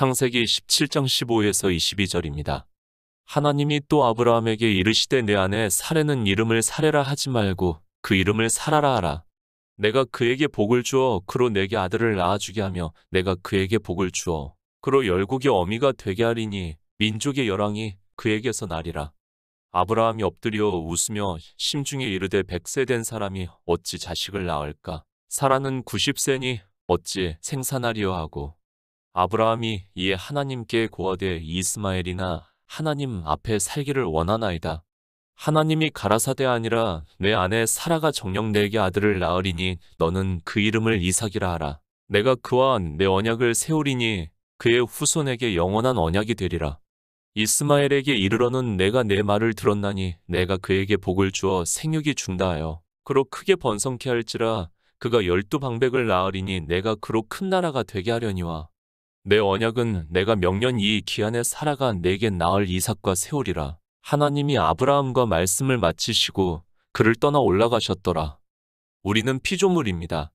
창세기 17장 15에서 22절입니다. 하나님이 또 아브라함에게 이르시되 내 아내 사레는 이름을 사레라 하지 말고 그 이름을 사라라 하라. 내가 그에게 복을 주어 그로 내게 아들을 낳아주게 하며 내가 그에게 복을 주어 그로 열국의 어미가 되게 하리니 민족의 열왕이 그에게서 나리라. 아브라함이 엎드려 웃으며 심중에 이르되 100세 된 사람이 어찌 자식을 낳을까? 사라는 90세니 어찌 생산하리요 하고 아브라함이 이에 하나님께 고하되 이스마엘이나 하나님 앞에 살기를 원하나이다. 하나님이 가라사대 아니라 내 아내 사라가 정녕 내게 아들을 낳으리니 너는 그 이름을 이삭이라 하라. 내가 그와 내 언약을 세우리니 그의 후손에게 영원한 언약이 되리라. 이스마엘에게 이르러는 내가 내 말을 들었나니 내가 그에게 복을 주어 생육이 중다하여 그로 크게 번성케 할지라 그가 12방백을 낳으리니 내가 그로 큰 나라가 되게 하려니와 내 언약은 내가 명년 이 기한에 사라가 내게 낳을 이삭과 세우리라. 하나님이 아브라함과 말씀을 마치시고 그를 떠나 올라가셨더라. 우리는 피조물입니다.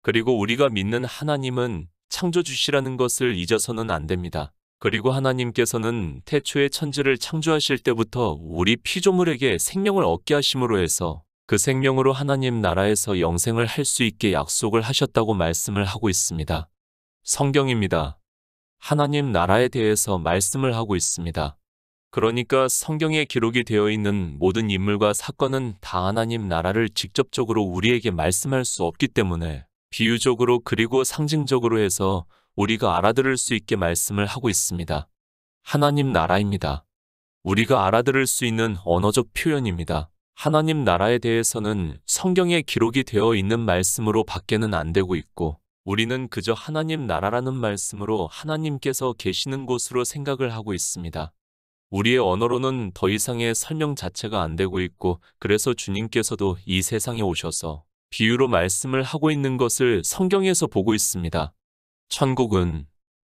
그리고 우리가 믿는 하나님은 창조주시라는 것을 잊어서는 안 됩니다. 그리고 하나님께서는 태초에 천지를 창조하실 때부터 우리 피조물에게 생명을 얻게 하심으로 해서 그 생명으로 하나님 나라에서 영생을 할 수 있게 약속을 하셨다고 말씀을 하고 있습니다. 성경입니다. 하나님 나라에 대해서 말씀을 하고 있습니다. 그러니까 성경에 기록이 되어 있는 모든 인물과 사건은 다 하나님 나라를 직접적으로 우리에게 말씀할 수 없기 때문에 비유적으로 그리고 상징적으로 해서 우리가 알아들을 수 있게 말씀을 하고 있습니다. 하나님 나라입니다. 우리가 알아들을 수 있는 언어적 표현입니다. 하나님 나라에 대해서는 성경에 기록이 되어 있는 말씀으로 밖에는 안 되고 있고 우리는 그저 하나님 나라라는 말씀으로 하나님께서 계시는 곳으로 생각을 하고 있습니다. 우리의 언어로는 더 이상의 설명 자체가 안 되고 있고 그래서 주님께서도 이 세상에 오셔서 비유로 말씀을 하고 있는 것을 성경에서 보고 있습니다. 천국은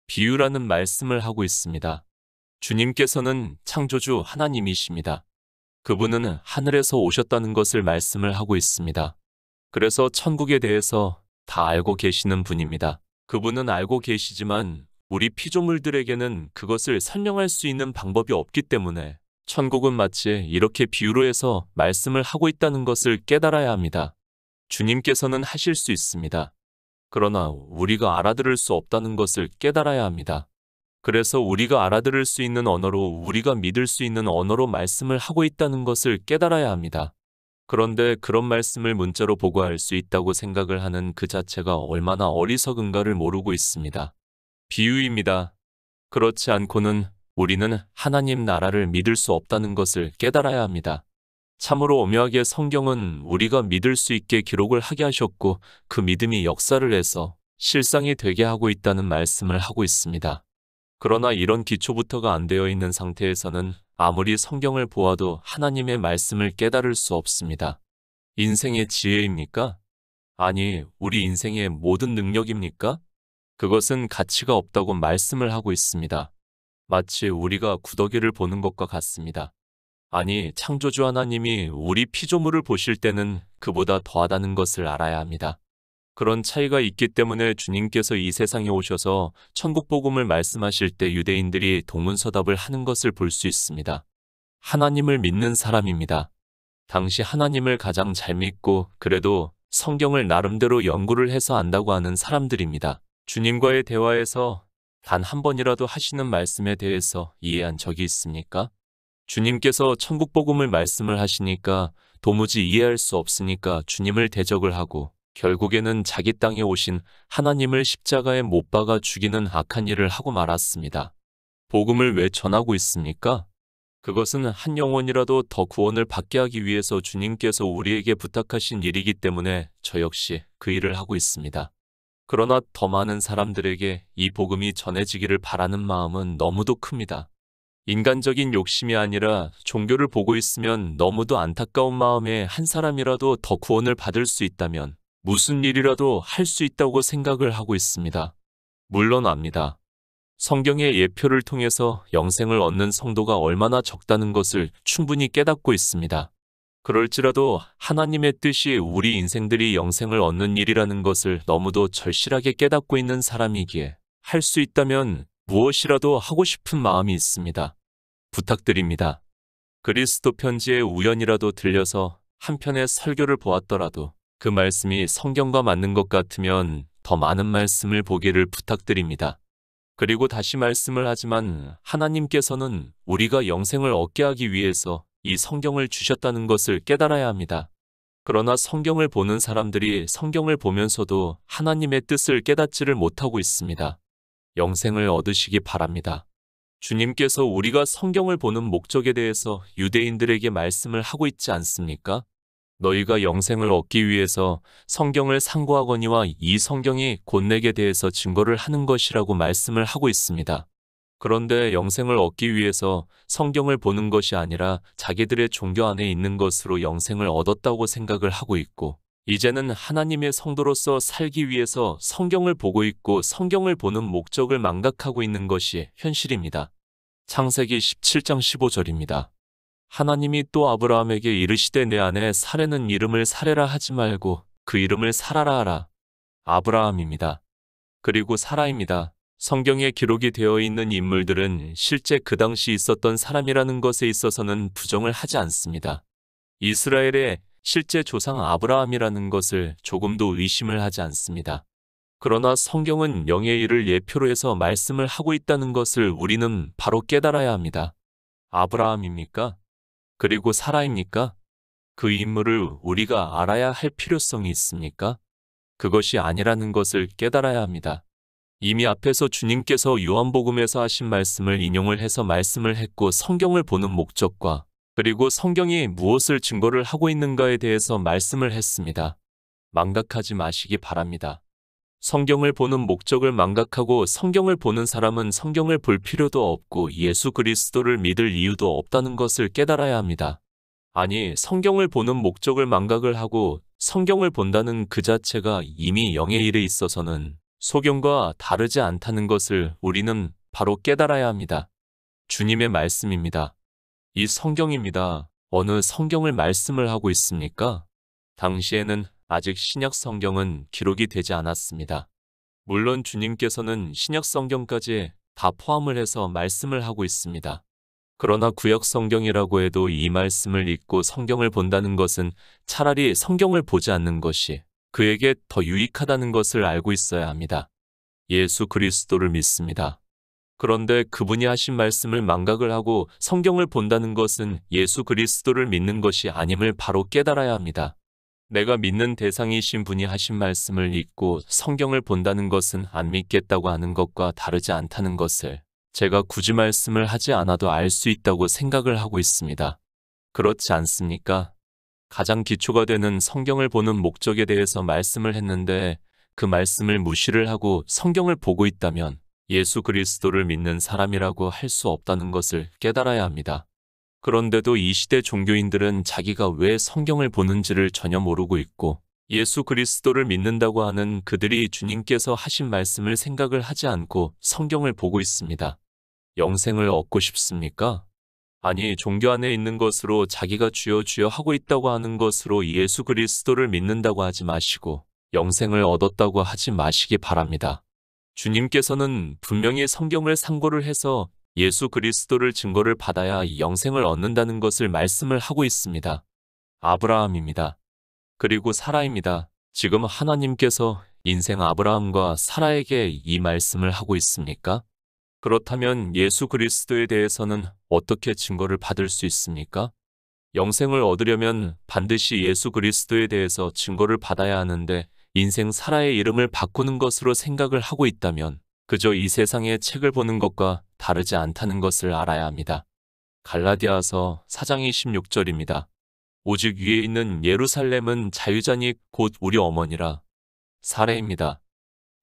비유라는 말씀을 하고 있습니다. 주님께서는 창조주 하나님이십니다. 그분은 하늘에서 오셨다는 것을 말씀을 하고 있습니다. 그래서 천국에 대해서 다 알고 계시는 분입니다. 그분은 알고 계시지만 우리 피조물들에게는 그것을 설명할 수 있는 방법이 없기 때문에 천국은 마치 이렇게 비유로 해서 말씀을 하고 있다는 것을 깨달아야 합니다. 주님께서는 하실 수 있습니다. 그러나 우리가 알아들을 수 없다는 것을 깨달아야 합니다. 그래서 우리가 알아들을 수 있는 언어로 우리가 믿을 수 있는 언어로 말씀을 하고 있다는 것을 깨달아야 합니다. 그런데 그런 말씀을 문자로 보고할 수 있다고 생각을 하는 그 자체가 얼마나 어리석은가를 모르고 있습니다. 비유입니다. 그렇지 않고는 우리는 하나님 나라를 믿을 수 없다는 것을 깨달아야 합니다. 참으로 오묘하게 성경은 우리가 믿을 수 있게 기록을 하게 하셨고 그 믿음이 역사를 해서 실상이 되게 하고 있다는 말씀을 하고 있습니다. 그러나 이런 기초부터가 안 되어 있는 상태에서는 아무리 성경을 보아도 하나님의 말씀을 깨달을 수 없습니다. 인생의 지혜입니까? 아니, 우리 인생의 모든 능력입니까? 그것은 가치가 없다고 말씀을 하고 있습니다. 마치 우리가 구더기를 보는 것과 같습니다. 아니, 창조주 하나님이 우리 피조물을 보실 때는 그보다 더하다는 것을 알아야 합니다. 그런 차이가 있기 때문에 주님께서 이 세상에 오셔서 천국 복음을 말씀하실 때 유대인들이 동문서답을 하는 것을 볼 수 있습니다. 하나님을 믿는 사람입니다. 당시 하나님을 가장 잘 믿고 그래도 성경을 나름대로 연구를 해서 안다고 하는 사람들입니다. 주님과의 대화에서 단 한 번이라도 하시는 말씀에 대해서 이해한 적이 있습니까? 주님께서 천국 복음을 말씀을 하시니까 도무지 이해할 수 없으니까 주님을 대적을 하고 결국에는 자기 땅에 오신 하나님을 십자가에 못 박아 죽이는 악한 일을 하고 말았습니다. 복음을 왜 전하고 있습니까? 그것은 한 영혼이라도 더 구원을 받게 하기 위해서 주님께서 우리에게 부탁하신 일이기 때문에 저 역시 그 일을 하고 있습니다. 그러나 더 많은 사람들에게 이 복음이 전해지기를 바라는 마음은 너무도 큽니다. 인간적인 욕심이 아니라 종교를 보고 있으면 너무도 안타까운 마음에 한 사람이라도 더 구원을 받을 수 있다면 무슨 일이라도 할 수 있다고 생각을 하고 있습니다. 물론 압니다. 성경의 예표를 통해서 영생을 얻는 성도가 얼마나 적다는 것을 충분히 깨닫고 있습니다. 그럴지라도 하나님의 뜻이 우리 인생들이 영생을 얻는 일이라는 것을 너무도 절실하게 깨닫고 있는 사람이기에 할 수 있다면 무엇이라도 하고 싶은 마음이 있습니다. 부탁드립니다. 그리스도 편지에 우연이라도 들려서 한편의 설교를 보았더라도 그 말씀이 성경과 맞는 것 같으면 더 많은 말씀을 보기를 부탁드립니다. 그리고 다시 말씀을 하지만 하나님께서는 우리가 영생을 얻게 하기 위해서 이 성경을 주셨다는 것을 깨달아야 합니다. 그러나 성경을 보는 사람들이 성경을 보면서도 하나님의 뜻을 깨닫지를 못하고 있습니다. 영생을 얻으시기 바랍니다. 주님께서 우리가 성경을 보는 목적에 대해서 유대인들에게 말씀을 하고 있지 않습니까? 너희가 영생을 얻기 위해서 성경을 상고하거니와 이 성경이 곧 내게 대해서 증거를 하는 것이라고 말씀을 하고 있습니다. 그런데 영생을 얻기 위해서 성경을 보는 것이 아니라 자기들의 종교 안에 있는 것으로 영생을 얻었다고 생각을 하고 있고, 이제는 하나님의 성도로서 살기 위해서 성경을 보고 있고 성경을 보는 목적을 망각하고 있는 것이 현실입니다. 창세기 17장 15절입니다. 하나님이 또 아브라함에게 이르시되 내 아내 사레는 이름을 사레라 하지 말고 그 이름을 사라라 하라. 아브라함입니다. 그리고 사라입니다. 성경에 기록이 되어 있는 인물들은 실제 그 당시 있었던 사람이라는 것에 있어서는 부정을 하지 않습니다. 이스라엘의 실제 조상 아브라함이라는 것을 조금도 의심을 하지 않습니다. 그러나 성경은 영의 일을 예표로 해서 말씀을 하고 있다는 것을 우리는 바로 깨달아야 합니다. 아브라함입니까? 그리고 사라입니까? 그 인물을 우리가 알아야 할 필요성이 있습니까? 그것이 아니라는 것을 깨달아야 합니다. 이미 앞에서 주님께서 요한복음에서 하신 말씀을 인용을 해서 말씀을 했고 성경을 보는 목적과 그리고 성경이 무엇을 증거를 하고 있는가에 대해서 말씀을 했습니다. 망각하지 마시기 바랍니다. 성경을 보는 목적을 망각하고 성경을 보는 사람은 성경을 볼 필요도 없고 예수 그리스도를 믿을 이유도 없다는 것을 깨달아야 합니다. 아니, 성경을 보는 목적을 망각을 하고 성경을 본다는 그 자체가 이미 영의 일에 있어서는 소경과 다르지 않다는 것을 우리는 바로 깨달아야 합니다. 주님의 말씀입니다. 이 성경입니다. 어느 성경을 말씀을 하고 있습니까? 당시에는 아직 신약 성경은 기록이 되지 않았습니다. 물론 주님께서는 신약 성경까지 다 포함을 해서 말씀을 하고 있습니다. 그러나 구약 성경이라고 해도 이 말씀을 읽고 성경을 본다는 것은 차라리 성경을 보지 않는 것이 그에게 더 유익하다는 것을 알고 있어야 합니다. 예수 그리스도를 믿습니다. 그런데 그분이 하신 말씀을 망각을 하고 성경을 본다는 것은 예수 그리스도를 믿는 것이 아님을 바로 깨달아야 합니다. 내가 믿는 대상이신 분이 하신 말씀을 읽고 성경을 본다는 것은 안 믿겠다고 하는 것과 다르지 않다는 것을 제가 굳이 말씀을 하지 않아도 알 수 있다고 생각을 하고 있습니다. 그렇지 않습니까? 가장 기초가 되는 성경을 보는 목적에 대해서 말씀을 했는데 그 말씀을 무시를 하고 성경을 보고 있다면 예수 그리스도를 믿는 사람이라고 할 수 없다는 것을 깨달아야 합니다. 그런데도 이 시대 종교인들은 자기가 왜 성경을 보는지를 전혀 모르고 있고 예수 그리스도를 믿는다고 하는 그들이 주님께서 하신 말씀을 생각을 하지 않고 성경을 보고 있습니다. 영생을 얻고 싶습니까? 아니, 종교 안에 있는 것으로 자기가 주여 주여 하고 있다고 하는 것으로 예수 그리스도를 믿는다고 하지 마시고 영생을 얻었다고 하지 마시기 바랍니다. 주님께서는 분명히 성경을 상고를 해서 예수 그리스도를 증거를 받아야 영생을 얻는다는 것을 말씀을 하고 있습니다. 아브라함입니다. 그리고 사라입니다. 지금 하나님께서 인생 아브라함과 사라에게 이 말씀을 하고 있습니까? 그렇다면 예수 그리스도에 대해서는 어떻게 증거를 받을 수 있습니까? 영생을 얻으려면 반드시 예수 그리스도에 대해서 증거를 받아야 하는데 인생 사라의 이름을 바꾸는 것으로 생각을 하고 있다면 그저 이 세상의 책을 보는 것과 다르지 않다는 것을 알아야 합니다. 갈라디아서 4장 26절입니다. 오직 위에 있는 예루살렘은 자유자니 곧 우리 어머니라. 사레입니다.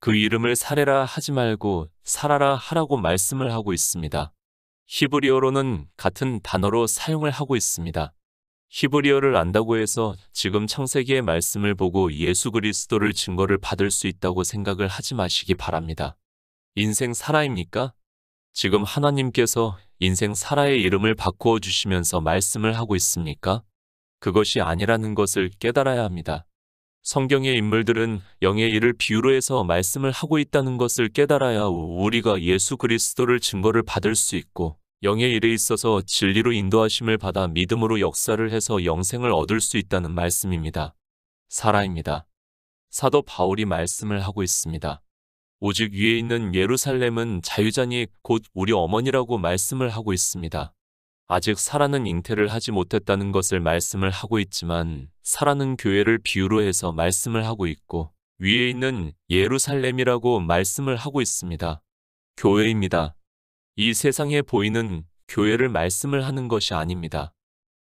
그 이름을 사레라 하지 말고 사라라 하라고 말씀을 하고 있습니다. 히브리어로는 같은 단어로 사용을 하고 있습니다. 히브리어를 안다고 해서 지금 창세기의 말씀을 보고 예수 그리스도를 증거를 받을 수 있다고 생각을 하지 마시기 바랍니다. 인생 사라입니까? 지금 하나님께서 인생 사라의 이름을 바꾸어 주시면서 말씀을 하고 있습니까? 그것이 아니라는 것을 깨달아야 합니다. 성경의 인물들은 영의 일을 비유로 해서 말씀을 하고 있다는 것을 깨달아야 우리가 예수 그리스도를 증거를 받을 수 있고 영의 일에 있어서 진리로 인도하심을 받아 믿음으로 역사를 해서 영생을 얻을 수 있다는 말씀입니다. 사라입니다. 사도 바울이 말씀을 하고 있습니다. 오직 위에 있는 예루살렘은 자유자니 곧 우리 어머니라고 말씀을 하고 있습니다. 아직 사라는 잉태를 하지 못했다는 것을 말씀을 하고 있지만 사라는 교회를 비유로 해서 말씀을 하고 있고 위에 있는 예루살렘이라고 말씀을 하고 있습니다. 교회입니다. 이 세상에 보이는 교회를 말씀을 하는 것이 아닙니다.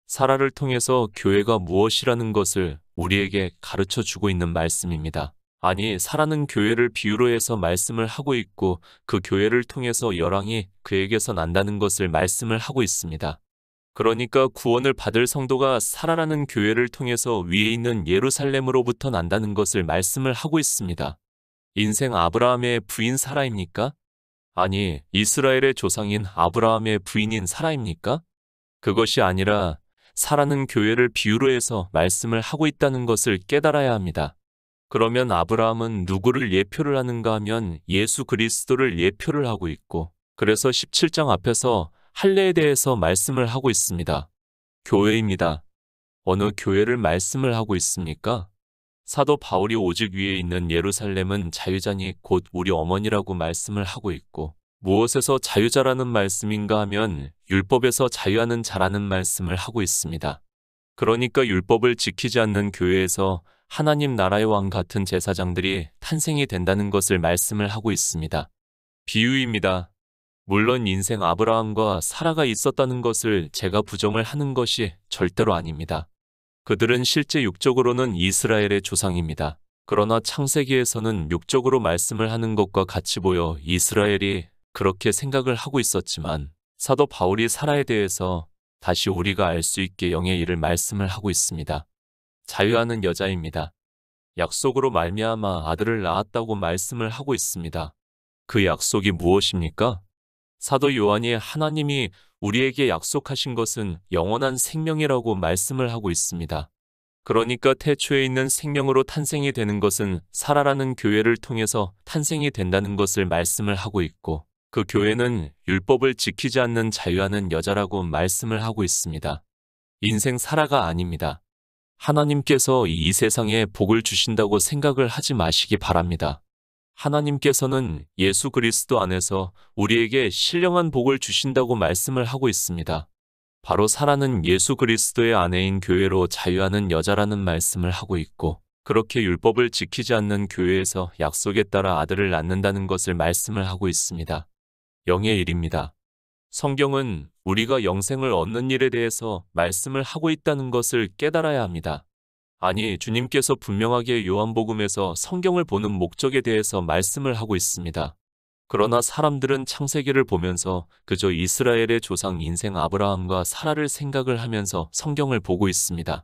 사라를 통해서 교회가 무엇이라는 것을 우리에게 가르쳐 주고 있는 말씀입니다. 아니, 사라는 교회를 비유로 해서 말씀을 하고 있고 그 교회를 통해서 열왕이 그에게서 난다는 것을 말씀을 하고 있습니다. 그러니까 구원을 받을 성도가 사라라는 교회를 통해서 위에 있는 예루살렘으로부터 난다는 것을 말씀을 하고 있습니다. 인생 아브라함의 부인 사라입니까? 아니, 이스라엘의 조상인 아브라함의 부인인 사라입니까? 그것이 아니라 사라는 교회를 비유로 해서 말씀을 하고 있다는 것을 깨달아야 합니다. 그러면 아브라함은 누구를 예표를 하는가 하면 예수 그리스도를 예표를 하고 있고 그래서 17장 앞에서 할례에 대해서 말씀을 하고 있습니다. 교회입니다. 어느 교회를 말씀을 하고 있습니까? 사도 바울이 오직 위에 있는 예루살렘은 자유자니 곧 우리 어머니라고 말씀을 하고 있고 무엇에서 자유자라는 말씀인가 하면 율법에서 자유하는 자라는 말씀을 하고 있습니다. 그러니까 율법을 지키지 않는 교회에서 하나님 나라의 왕 같은 제사장들이 탄생이 된다는 것을 말씀을 하고 있습니다. 비유입니다. 물론 인생 아브라함과 사라가 있었다는 것을 제가 부정을 하는 것이 절대로 아닙니다. 그들은 실제 육적으로는 이스라엘의 조상입니다. 그러나 창세기에서는 육적으로 말씀을 하는 것과 같이 보여 이스라엘이 그렇게 생각을 하고 있었지만 사도 바울이 사라에 대해서 다시 우리가 알 수 있게 영의 일을 말씀을 하고 있습니다. 자유하는 여자입니다. 약속으로 말미암아 아들을 낳았다고 말씀을 하고 있습니다. 그 약속이 무엇입니까? 사도 요한이 하나님이 우리에게 약속하신 것은 영원한 생명이라고 말씀을 하고 있습니다. 그러니까 태초에 있는 생명으로 탄생이 되는 것은 사라라는 교회를 통해서 탄생이 된다는 것을 말씀을 하고 있고 그 교회는 율법을 지키지 않는 자유하는 여자라고 말씀을 하고 있습니다. 인생 사라가 아닙니다. 하나님께서 이 세상에 복을 주신다고 생각을 하지 마시기 바랍니다. 하나님께서는 예수 그리스도 안에서 우리에게 신령한 복을 주신다고 말씀을 하고 있습니다. 바로 사라는 예수 그리스도의 아내인 교회로 자유하는 여자라는 말씀을 하고 있고 그렇게 율법을 지키지 않는 교회에서 약속에 따라 아들을 낳는다는 것을 말씀을 하고 있습니다. 영의 일입니다. 성경은 우리가 영생을 얻는 일에 대해서 말씀을 하고 있다는 것을 깨달아야 합니다. 아니, 주님께서 분명하게 요한복음에서 성경을 보는 목적에 대해서 말씀을 하고 있습니다. 그러나 사람들은 창세기를 보면서 그저 이스라엘의 조상 인생 아브라함과 사라를 생각을 하면서 성경을 보고 있습니다.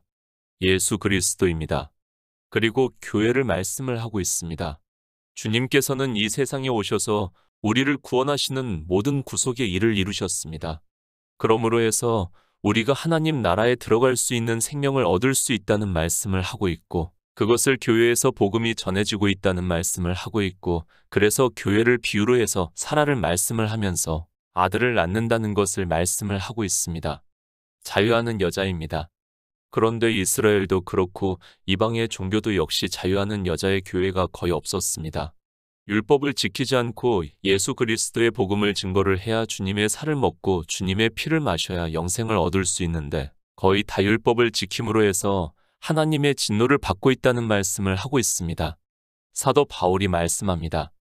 예수 그리스도입니다. 그리고 교회를 말씀을 하고 있습니다. 주님께서는 이 세상에 오셔서 우리를 구원하시는 모든 구속의 일을 이루셨습니다. 그러므로 해서 우리가 하나님 나라에 들어갈 수 있는 생명을 얻을 수 있다는 말씀을 하고 있고 그것을 교회에서 복음이 전해지고 있다는 말씀을 하고 있고 그래서 교회를 비유로 해서 사라를 말씀을 하면서 아들을 낳는다는 것을 말씀을 하고 있습니다. 자유하는 여자입니다. 그런데 이스라엘도 그렇고 이방의 종교도 역시 자유하는 여자의 교회가 거의 없었습니다. 율법을 지키지 않고 예수 그리스도의 복음을 증거를 해야 주님의 살을 먹고 주님의 피를 마셔야 영생을 얻을 수 있는데 거의 다 율법을 지킴으로 해서 하나님의 진노를 받고 있다는 말씀을 하고 있습니다. 사도 바울이 말씀합니다.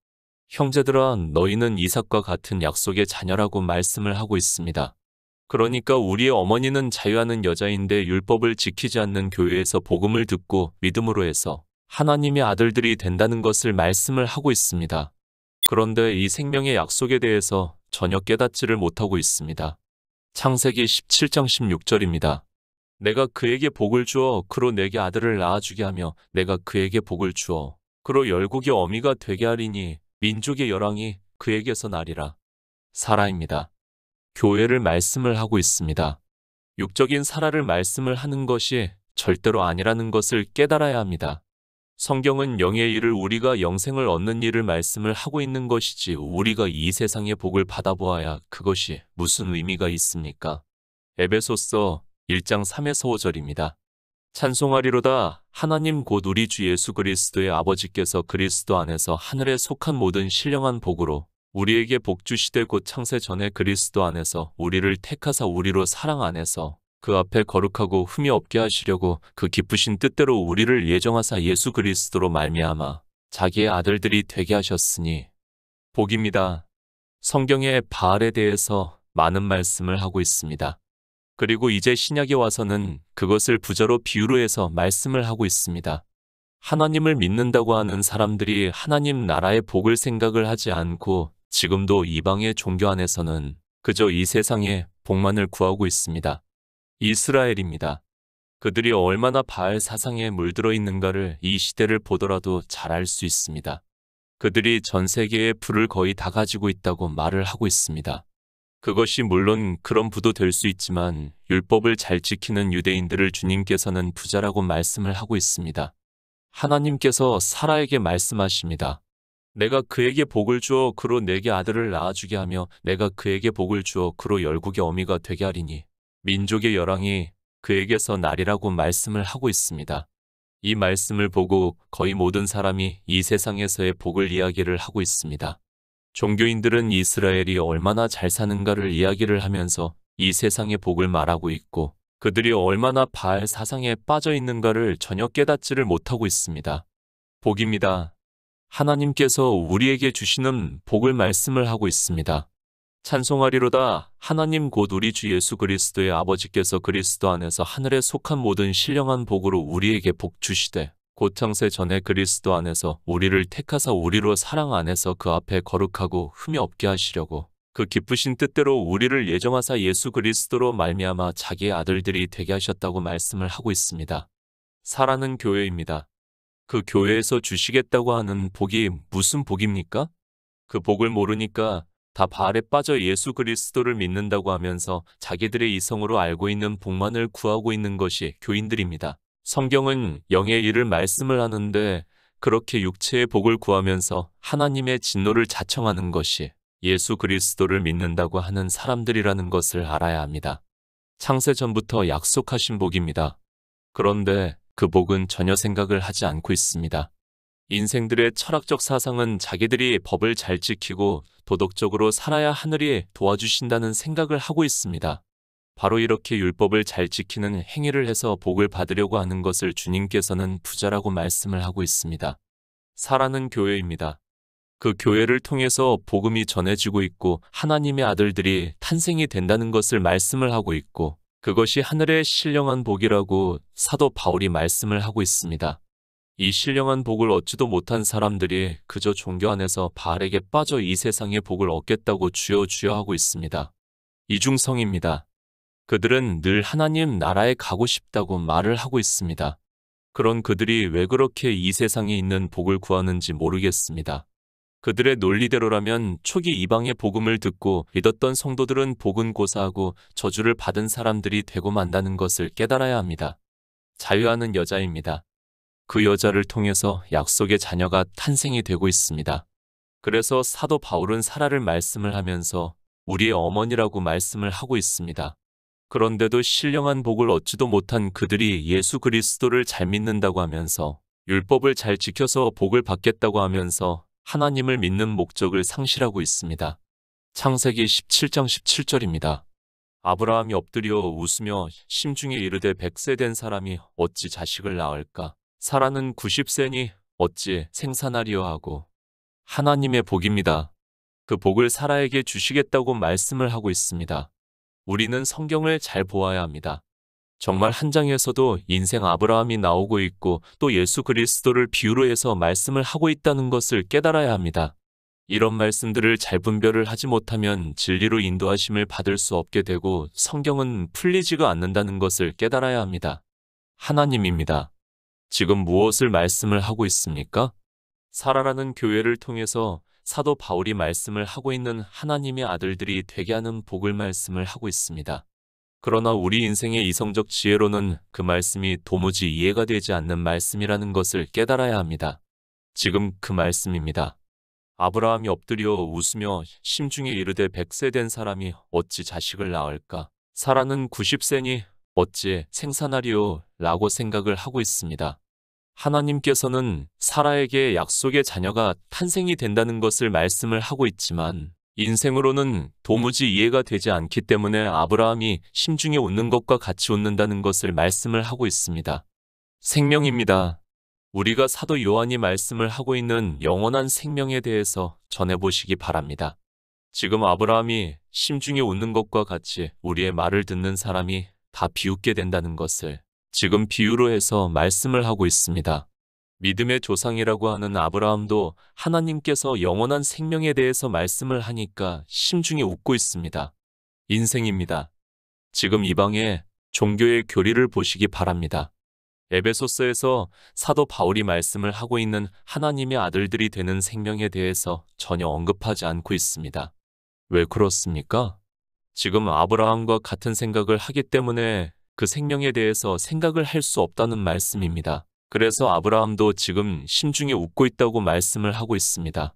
형제들아, 너희는 이삭과 같은 약속의 자녀라고 말씀을 하고 있습니다. 그러니까 우리의 어머니는 자유하는 여자인데 율법을 지키지 않는 교회에서 복음을 듣고 믿음으로 해서 하나님의 아들들이 된다는 것을 말씀을 하고 있습니다. 그런데 이 생명의 약속에 대해서 전혀 깨닫지를 못하고 있습니다. 창세기 17장 16절입니다. 내가 그에게 복을 주어 그로 내게 아들을 낳아주게 하며 내가 그에게 복을 주어 그로 열국의 어미가 되게 하리니 민족의 열왕이 그에게서 나리라. 사라입니다. 교회를 말씀을 하고 있습니다. 육적인 사라를 말씀을 하는 것이 절대로 아니라는 것을 깨달아야 합니다. 성경은 영의 일을 우리가 영생을 얻는 일을 말씀을 하고 있는 것이지 우리가 이 세상의 복을 받아보아야 그것이 무슨 의미가 있습니까? 에베소서 1장 3에서 5절입니다. 찬송하리로다 하나님 곧 우리 주 예수 그리스도의 아버지께서 그리스도 안에서 하늘에 속한 모든 신령한 복으로 우리에게 복 주시되 곧 창세 전에 그리스도 안에서 우리를 택하사 우리로 사랑 안에서 그 앞에 거룩하고 흠이 없게 하시려고 그 기쁘신 뜻대로 우리를 예정하사 예수 그리스도로 말미암아 자기의 아들들이 되게 하셨으니 복입니다. 성경에 바알에 대해서 많은 말씀을 하고 있습니다. 그리고 이제 신약에 와서는 그것을 부자로 비유로 해서 말씀을 하고 있습니다. 하나님을 믿는다고 하는 사람들이 하나님 나라의 복을 생각을 하지 않고 지금도 이방의 종교 안에서는 그저 이 세상의 복만을 구하고 있습니다. 이스라엘입니다. 그들이 얼마나 바알 사상에 물들어 있는가를 이 시대를 보더라도 잘 알 수 있습니다. 그들이 전 세계의 부를 거의 다 가지고 있다고 말을 하고 있습니다. 그것이 물론 그런 부도 될 수 있지만 율법을 잘 지키는 유대인들을 주님께서는 부자라고 말씀을 하고 있습니다. 하나님께서 사라에게 말씀하십니다. 내가 그에게 복을 주어 그로 내게 아들을 낳아주게 하며 내가 그에게 복을 주어 그로 열국의 어미가 되게 하리니 민족의 열왕이 그에게서 나리라고 말씀을 하고 있습니다. 이 말씀을 보고 거의 모든 사람이 이 세상에서의 복을 이야기를 하고 있습니다. 종교인들은 이스라엘이 얼마나 잘 사는가를 이야기를 하면서 이 세상의 복을 말하고 있고 그들이 얼마나 바알 사상에 빠져 있는가를 전혀 깨닫지를 못하고 있습니다. 복입니다. 하나님께서 우리에게 주시는 복을 말씀을 하고 있습니다. 찬송하리로다 하나님 곧 우리 주 예수 그리스도의 아버지께서 그리스도 안에서 하늘에 속한 모든 신령한 복으로 우리에게 복 주시되 곧 창세 전에 그리스도 안에서 우리를 택하사 우리로 사랑 안에서 그 앞에 거룩하고 흠이 없게 하시려고 그 기쁘신 뜻대로 우리를 예정하사 예수 그리스도로 말미암아 자기의 아들들이 되게 하셨다고 말씀을 하고 있습니다. 사라는 교회입니다. 그 교회에서 주시겠다고 하는 복이 무슨 복입니까? 그 복을 모르니까 다 바알에 빠져 예수 그리스도를 믿는다고 하면서 자기들의 이성으로 알고 있는 복만을 구하고 있는 것이 교인들입니다. 성경은 영의 일을 말씀을 하는데 그렇게 육체의 복을 구하면서 하나님의 진노를 자청하는 것이 예수 그리스도를 믿는다고 하는 사람들이라는 것을 알아야 합니다. 창세 전부터 약속하신 복입니다. 그런데 그 복은 전혀 생각을 하지 않고 있습니다. 인생들의 철학적 사상은 자기들이 법을 잘 지키고 도덕적으로 살아야 하늘이 도와주신다는 생각을 하고 있습니다. 바로 이렇게 율법을 잘 지키는 행위를 해서 복을 받으려고 하는 것을 주님께서는 부자라고 말씀을 하고 있습니다. 사라는 교회입니다. 그 교회를 통해서 복음이 전해지고 있고 하나님의 아들들이 탄생이 된다는 것을 말씀을 하고 있고 그것이 하늘의 신령한 복이라고 사도 바울이 말씀을 하고 있습니다. 이 신령한 복을 얻지도 못한 사람들이 그저 종교 안에서 바알에게 빠져 이 세상의 복을 얻겠다고 주여 주여 하고 있습니다. 이중성입니다. 그들은 늘 하나님 나라에 가고 싶다고 말을 하고 있습니다. 그런 그들이 왜 그렇게 이 세상에 있는 복을 구하는지 모르겠습니다. 그들의 논리대로라면 초기 이방의 복음을 듣고 믿었던 성도들은 복은 고사하고 저주를 받은 사람들이 되고 만다는 것을 깨달아야 합니다. 자유하는 여자입니다. 그 여자를 통해서 약속의 자녀가 탄생이 되고 있습니다. 그래서 사도 바울은 사라를 말씀을 하면서 우리의 어머니라고 말씀을 하고 있습니다. 그런데도 신령한 복을 얻지도 못한 그들이 예수 그리스도를 잘 믿는다고 하면서 율법을 잘 지켜서 복을 받겠다고 하면서 하나님을 믿는 목적을 상실하고 있습니다. 창세기 17장 17절입니다. 아브라함이 엎드려 웃으며 심중에 이르되 100세 된 사람이 어찌 자식을 낳을까? 사라는 90세니 어찌 생산하리요 하고 하나님의 복입니다. 그 복을 사라에게 주시겠다고 말씀을 하고 있습니다. 우리는 성경을 잘 보아야 합니다. 정말 한 장에서도 인생 아브라함이 나오고 있고 또 예수 그리스도를 비유로 해서 말씀을 하고 있다는 것을 깨달아야 합니다. 이런 말씀들을 잘 분별을 하지 못하면 진리로 인도하심을 받을 수 없게 되고 성경은 풀리지가 않는다는 것을 깨달아야 합니다. 하나님입니다. 지금 무엇을 말씀을 하고 있습니까? 사라라는 교회를 통해서 사도 바울이 말씀을 하고 있는 하나님의 아들들이 되게 하는 복을 말씀을 하고 있습니다. 그러나 우리 인생의 이성적 지혜로는 그 말씀이 도무지 이해가 되지 않는 말씀이라는 것을 깨달아야 합니다. 지금 그 말씀입니다. 아브라함이 엎드려 웃으며 심중에 이르되 100세 된 사람이 어찌 자식을 낳을까? 사라는 90세니 어찌 생산하리요? 라고 생각을 하고 있습니다. 하나님께서는 사라에게 약속의 자녀가 탄생이 된다는 것을 말씀을 하고 있지만 인생으로는 도무지 이해가 되지 않기 때문에 아브라함이 심중에 웃는 것과 같이 웃는다는 것을 말씀을 하고 있습니다. 생명입니다. 우리가 사도 요한이 말씀을 하고 있는 영원한 생명에 대해서 전해보시기 바랍니다. 지금 아브라함이 심중에 웃는 것과 같이 우리의 말을 듣는 사람이 다 비웃게 된다는 것을 지금 비유로 해서 말씀을 하고 있습니다. 믿음의 조상이라고 하는 아브라함도 하나님께서 영원한 생명에 대해서 말씀을 하니까 심중에 웃고 있습니다. 인생입니다. 지금 이 방에 종교의 교리를 보시기 바랍니다. 에베소서에서 사도 바울이 말씀을 하고 있는 하나님의 아들들이 되는 생명에 대해서 전혀 언급하지 않고 있습니다. 왜 그렇습니까? 지금 아브라함과 같은 생각을 하기 때문에 그 생명에 대해서 생각을 할 수 없다는 말씀입니다. 그래서 아브라함도 지금 심중에 웃고 있다고 말씀을 하고 있습니다.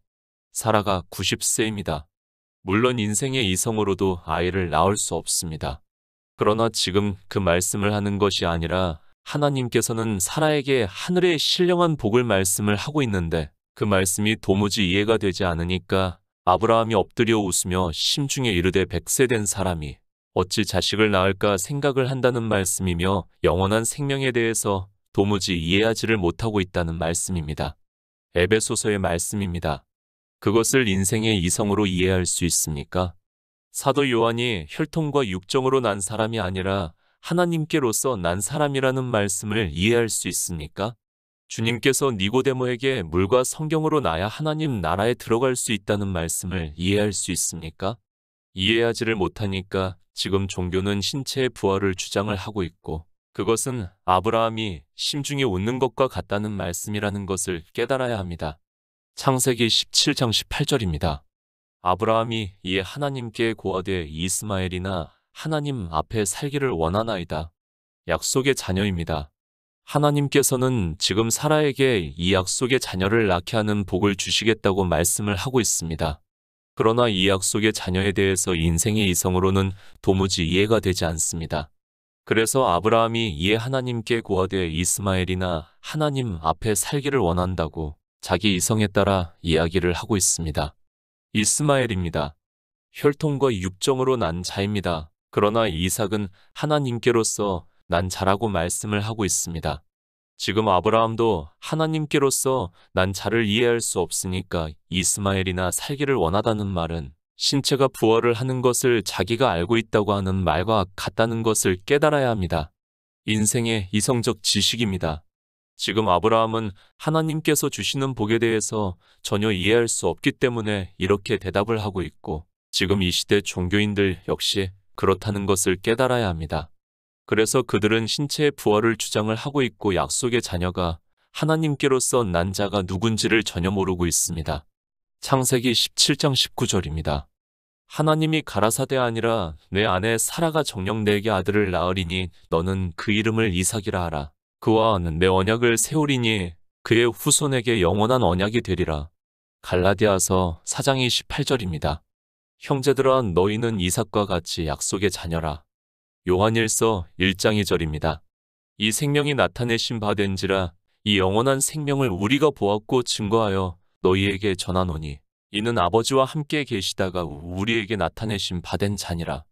사라가 90세입니다. 물론 인생의 이성으로도 아이를 낳을 수 없습니다. 그러나 지금 그 말씀을 하는 것이 아니라 하나님께서는 사라에게 하늘의 신령한 복을 말씀을 하고 있는데 그 말씀이 도무지 이해가 되지 않으니까 아브라함이 엎드려 웃으며 심중에 이르되 100세 된 사람이 어찌 자식을 낳을까 생각을 한다는 말씀이며 영원한 생명에 대해서 도무지 이해하지를 못하고 있다는 말씀입니다. 에베소서의 말씀입니다. 그것을 인생의 이성으로 이해할 수 있습니까? 사도 요한이 혈통과 육정으로 난 사람이 아니라 하나님께로서 난 사람이라는 말씀을 이해할 수 있습니까? 주님께서 니고데모에게 물과 성경으로 나야 하나님 나라에 들어갈 수 있다는 말씀을 이해할 수 있습니까? 이해하지를 못하니까 지금 종교는 신체의 부활을 주장을 하고 있고 그것은 아브라함이 심중에 웃는 것과 같다는 말씀이라는 것을 깨달아야 합니다. 창세기 17장 18절입니다. 아브라함이 이에 하나님께 고하되 이스마엘이나 하나님 앞에 살기를 원하나이다. 약속의 자녀입니다. 하나님께서는 지금 사라에게 이 약속의 자녀를 낳게 하는 복을 주시겠다고 말씀을 하고 있습니다. 그러나 이 약속의 자녀에 대해서 인생의 이성으로는 도무지 이해가 되지 않습니다. 그래서 아브라함이 이에 하나님께 고하되 이스마엘이나 하나님 앞에 살기를 원한다고 자기 이성에 따라 이야기를 하고 있습니다. 이스마엘입니다. 혈통과 육정으로 난 자입니다. 그러나 이삭은 하나님께로서 난 자라고 말씀을 하고 있습니다. 지금 아브라함도 하나님께로서 난 자를 이해할 수 없으니까 이스마엘이나 살기를 원하다는 말은 신체가 부활을 하는 것을 자기가 알고 있다고 하는 말과 같다는 것을 깨달아야 합니다. 인생의 이성적 지식입니다. 지금 아브라함은 하나님께서 주시는 복에 대해서 전혀 이해할 수 없기 때문에 이렇게 대답을 하고 있고 지금 이 시대 종교인들 역시 그렇다는 것을 깨달아야 합니다. 그래서 그들은 신체의 부활을 주장을 하고 있고 약속의 자녀가 하나님께로서 난 자가 누군지를 전혀 모르고 있습니다. 창세기 17장 19절입니다. 하나님이 가라사대 아니라 내 아내 사라가 정녕 내게 아들을 낳으리니 너는 그 이름을 이삭이라 하라. 그와 내 언약을 세우리니 그의 후손에게 영원한 언약이 되리라. 갈라디아서 4장 28절입니다. 형제들아 너희는 이삭과 같이 약속의 자녀라. 요한일서 1장 2절입니다. 이 생명이 나타내신 바 된지라 이 영원한 생명을 우리가 보았고 증거하여 너희에게 전하노니 이는 아버지와 함께 계시다가 우리에게 나타내신 바 된 자니라.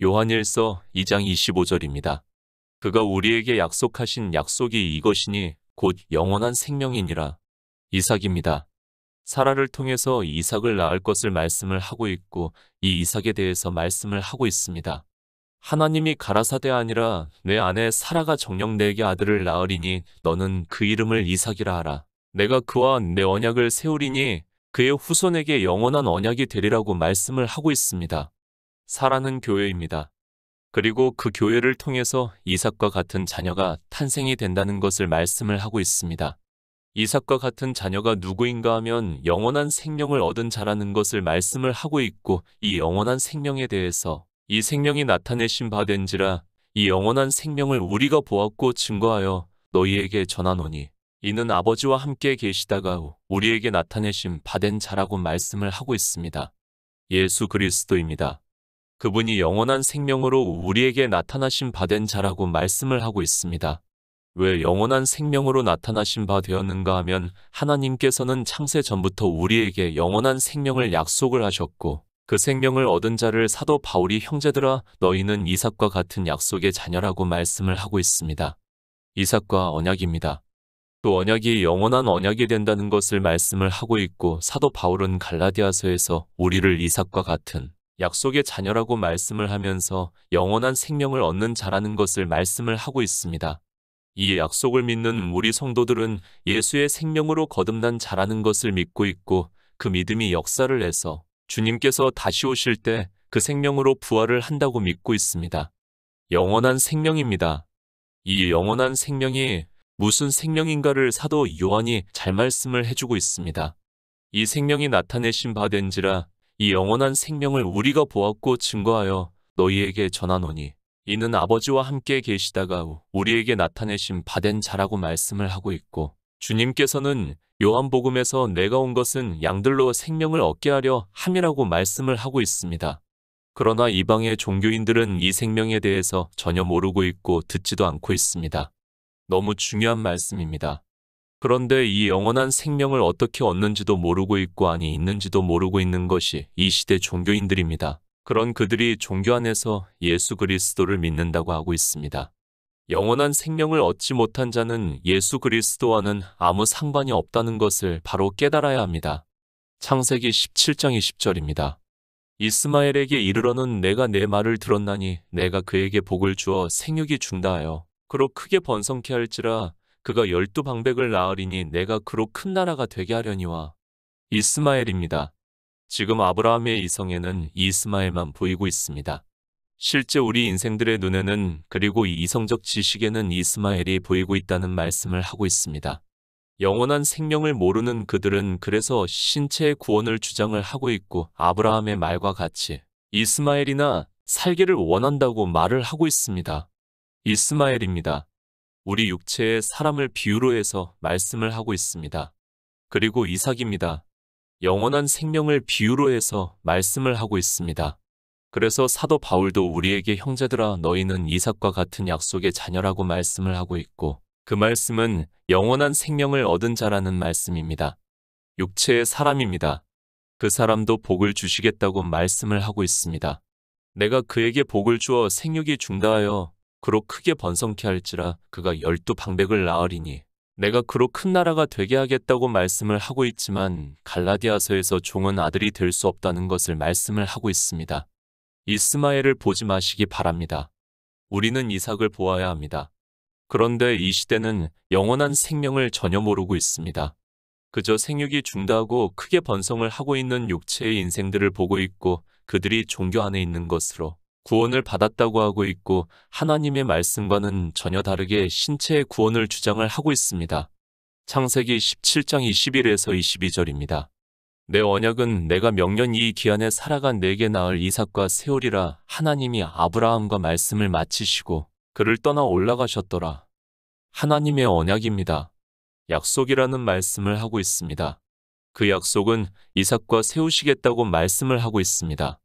요한일서 2장 25절입니다. 그가 우리에게 약속하신 약속이 이것이니 곧 영원한 생명이니라. 이삭입니다. 사라를 통해서 이삭을 낳을 것을 말씀을 하고 있고 이 이삭에 대해서 말씀을 하고 있습니다. 하나님이 가라사대 아니라 내 아내 사라가 정녕 내게 아들을 낳으리니 너는 그 이름을 이삭이라 하라. 내가 그와 내 언약을 세우리니 그의 후손에게 영원한 언약이 되리라고 말씀을 하고 있습니다. 사라는 교회입니다. 그리고 그 교회를 통해서 이삭과 같은 자녀가 탄생이 된다는 것을 말씀을 하고 있습니다. 이삭과 같은 자녀가 누구인가 하면 영원한 생명을 얻은 자라는 것을 말씀을 하고 있고 이 영원한 생명에 대해서 이 생명이 나타내신 바 된지라 이 영원한 생명을 우리가 보았고 증거하여 너희에게 전하노니 이는 아버지와 함께 계시다가 우리에게 나타내신 바 된 자라고 말씀을 하고 있습니다. 예수 그리스도입니다. 그분이 영원한 생명으로 우리에게 나타나신 바 된 자라고 말씀을 하고 있습니다. 왜 영원한 생명으로 나타나신 바 되었는가 하면 하나님께서는 창세 전부터 우리에게 영원한 생명을 약속을 하셨고 그 생명을 얻은 자를 사도 바울이 형제들아 너희는 이삭과 같은 약속의 자녀라고 말씀을 하고 있습니다. 이삭과 언약입니다. 또 언약이 영원한 언약이 된다는 것을 말씀을 하고 있고 사도 바울은 갈라디아서에서 우리를 이삭과 같은 약속의 자녀라고 말씀을 하면서 영원한 생명을 얻는 자라는 것을 말씀을 하고 있습니다. 이 약속을 믿는 우리 성도들은 예수의 생명으로 거듭난 자라는 것을 믿고 있고 그 믿음이 역사를 해서 주님께서 다시 오실 때 그 생명으로 부활을 한다고 믿고 있습니다. 영원한 생명입니다. 이 영원한 생명이 무슨 생명인가를 사도 요한이 잘 말씀을 해주고 있습니다. 이 생명이 나타내신 바 된지라 이 영원한 생명을 우리가 보았고 증거하여 너희에게 전하노니 이는 아버지와 함께 계시다가 우리에게 나타내신 바 된 자라고 말씀을 하고 있고 주님께서는 요한복음에서 내가 온 것은 양들로 생명을 얻게 하려 함이라고 말씀을 하고 있습니다. 그러나 이방의 종교인들은 이 생명에 대해서 전혀 모르고 있고 듣지도 않고 있습니다. 너무 중요한 말씀입니다. 그런데 이 영원한 생명을 어떻게 얻는지도 모르고 있고 아니 있는지도 모르고 있는 것이 이 시대 종교인들입니다. 그런 그들이 종교 안에서 예수 그리스도를 믿는다고 하고 있습니다. 영원한 생명을 얻지 못한 자는 예수 그리스도와는 아무 상관이 없다는 것을 바로 깨달아야 합니다. 창세기 17장 20절입니다. 이스마엘에게 이르러는 내가 내 말을 들었나니 내가 그에게 복을 주어 생육이 중다하여 그로 크게 번성케 할지라 그가 12방백을 낳으리니 내가 그로 큰 나라가 되게 하려니와. 이스마엘입니다. 지금 아브라함의 이성에는 이스마엘만 보이고 있습니다. 실제 우리 인생들의 눈에는 그리고 이 이성적 지식에는 이스마엘이 보이고 있다는 말씀을 하고 있습니다. 영원한 생명을 모르는 그들은 그래서 신체의 구원을 주장을 하고 있고 아브라함의 말과 같이 이스마엘이나 살기를 원한다고 말을 하고 있습니다. 이스마엘입니다. 우리 육체의 사람을 비유로 해서 말씀을 하고 있습니다. 그리고 이삭입니다. 영원한 생명을 비유로 해서 말씀을 하고 있습니다. 그래서 사도 바울도 우리에게 형제들아 너희는 이삭과 같은 약속의 자녀라고 말씀을 하고 있고 그 말씀은 영원한 생명을 얻은 자라는 말씀입니다. 육체의 사람입니다. 그 사람도 복을 주시겠다고 말씀을 하고 있습니다. 내가 그에게 복을 주어 생육이 중다하여 그로 크게 번성케 할지라 그가 12방백을 낳으리니 내가 그로 큰 나라가 되게 하겠다고 말씀을 하고 있지만 갈라디아서에서 종은 아들이 될 수 없다는 것을 말씀을 하고 있습니다. 이스마엘을 보지 마시기 바랍니다. 우리는 이삭을 보아야 합니다. 그런데 이 시대는 영원한 생명을 전혀 모르고 있습니다. 그저 생육이 중다하고 크게 번성을 하고 있는 육체의 인생들을 보고 있고 그들이 종교 안에 있는 것으로 구원을 받았다고 하고 있고 하나님의 말씀과는 전혀 다르게 신체의 구원을 주장을 하고 있습니다. 창세기 17장 21에서 22절입니다. 내 언약은 내가 명년 이 기한에 살아간 내게 낳을 이삭과 세우리라 하나님이 아브라함과 말씀을 마치시고 그를 떠나 올라가셨더라. 하나님의 언약입니다. 약속이라는 말씀을 하고 있습니다. 그 약속은 이삭과 세우시겠다고 말씀을 하고 있습니다.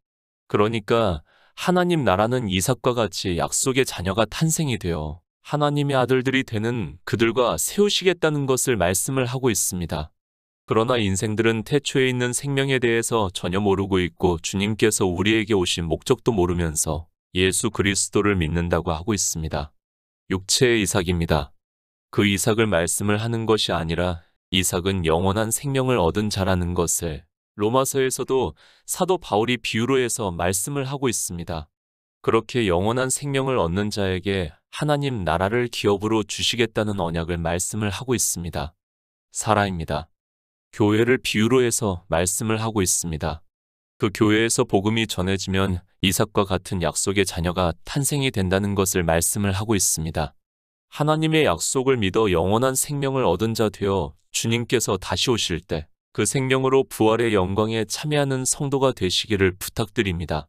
그러니까 하나님 나라는 이삭과 같이 약속의 자녀가 탄생이 되어 하나님의 아들들이 되는 그들과 세우시겠다는 것을 말씀을 하고 있습니다. 그러나 인생들은 태초에 있는 생명에 대해서 전혀 모르고 있고 주님께서 우리에게 오신 목적도 모르면서 예수 그리스도를 믿는다고 하고 있습니다. 육체의 이삭입니다. 그 이삭을 말씀을 하는 것이 아니라 이삭은 영원한 생명을 얻은 자라는 것을 로마서에서도 사도 바울이 비유로 해서 말씀을 하고 있습니다. 그렇게 영원한 생명을 얻는 자에게 하나님 나라를 기업으로 주시겠다는 언약을 말씀을 하고 있습니다. 사라입니다. 교회를 비유로 해서 말씀을 하고 있습니다. 그 교회에서 복음이 전해지면 이삭과 같은 약속의 자녀가 탄생이 된다는 것을 말씀을 하고 있습니다. 하나님의 약속을 믿어 영원한 생명을 얻은 자 되어 주님께서 다시 오실 때 그 생명으로 부활의 영광에 참여하는 성도가 되시기를 부탁드립니다.